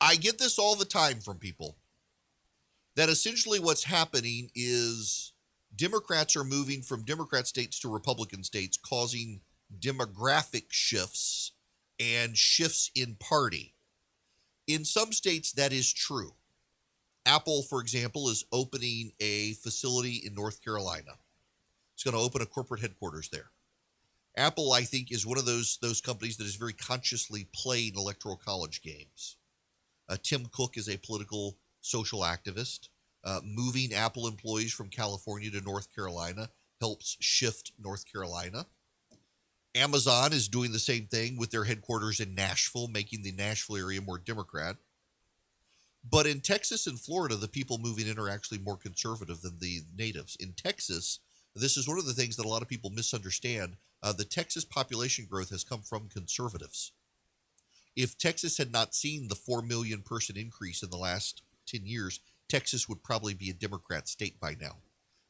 I get this all the time from people, that essentially what's happening is Democrats are moving from Democrat states to Republican states, causing demographic shifts and shifts in party. In some states, that is true. Apple, for example, is opening a facility in North Carolina. It's going to open a corporate headquarters there. Apple, I think, is one of those companies that is very consciously playing electoral college games. Tim Cook is a political social activist. Moving Apple employees from California to North Carolina helps shift North Carolina. Amazon is doing the same thing with their headquarters in Nashville, making the Nashville area more Democrat. But in Texas and Florida, the people moving in are actually more conservative than the natives. In Texas, this is one of the things that a lot of people misunderstand. The Texas population growth has come from conservatives. If Texas had not seen the 4 million person increase in the last 10 years, Texas would probably be a Democrat state by now.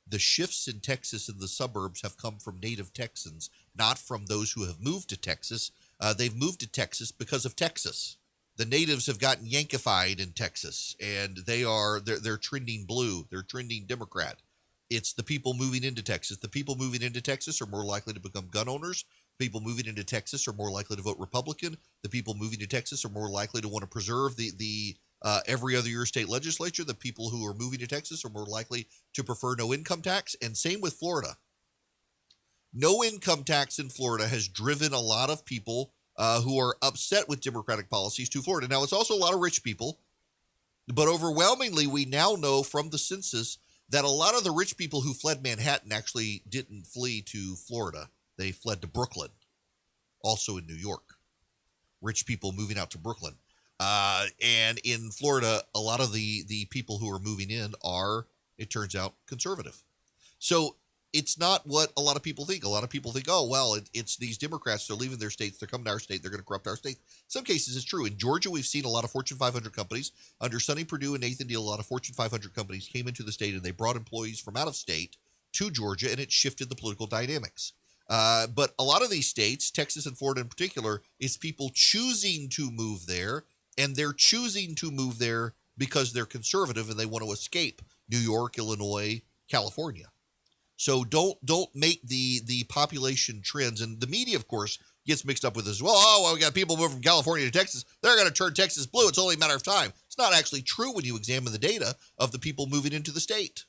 The shifts in Texas in the suburbs have come from native Texans, not from those who have moved to Texas. They've moved to Texas because of Texas. The natives have gotten Yankified in Texas, and they're trending blue. They're trending Democrat. It's the people moving into Texas. The people moving into Texas are more likely to become gun owners. People moving into Texas are more likely to vote Republican. The people moving to Texas are more likely to want to preserve the every other year state legislature. The people who are moving to Texas are more likely to prefer no income tax. And same with Florida. No income tax in Florida has driven a lot of people who are upset with Democratic policies to Florida. Now, it's also a lot of rich people, but overwhelmingly, we now know from the census that a lot of the rich people who fled Manhattan actually didn't flee to Florida. They fled to Brooklyn, also in New York. Rich people moving out to Brooklyn. And in Florida, a lot of the people who are moving in are, it turns out, conservative. So it's not what a lot of people think. A lot of people think, oh, well, it's these Democrats. They're leaving their states. They're coming to our state. They're going to corrupt our state. In some cases, it's true. In Georgia, we've seen a lot of Fortune 500 companies. Under Sonny Perdue and Nathan Deal, a lot of Fortune 500 companies came into the state, and they brought employees from out of state to Georgia, and it shifted the political dynamics. But a lot of these states, Texas and Florida in particular, is people choosing to move there, and they're choosing to move there because they're conservative and they want to escape New York, Illinois, California. So don't make the population trends, and the media, of course, gets mixed up with this as well. Oh, well, we got people moving from California to Texas. They're going to turn Texas blue. It's only a matter of time. It's not actually true when you examine the data of the people moving into the state.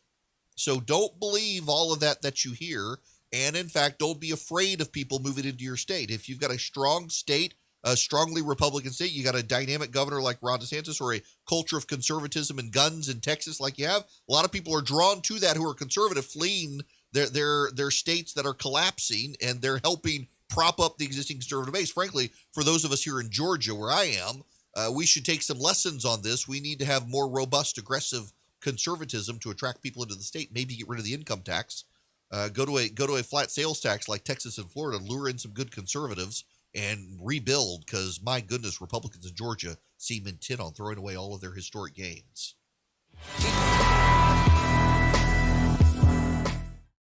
So don't believe all of that you hear. And in fact, don't be afraid of people moving into your state. If you've got a strong state, a strongly Republican state, you got a dynamic governor like Ron DeSantis, or a culture of conservatism and guns in Texas like you have, a lot of people are drawn to that who are conservative, fleeing their states that are collapsing, and they're helping prop up the existing conservative base. Frankly, for those of us here in Georgia, where I am, we should take some lessons on this. We need to have more robust, aggressive conservatism to attract people into the state. Maybe get rid of the income tax. Go to a flat sales tax like Texas and Florida, lure in some good conservatives, and rebuild, because, my goodness, Republicans in Georgia seem intent on throwing away all of their historic gains.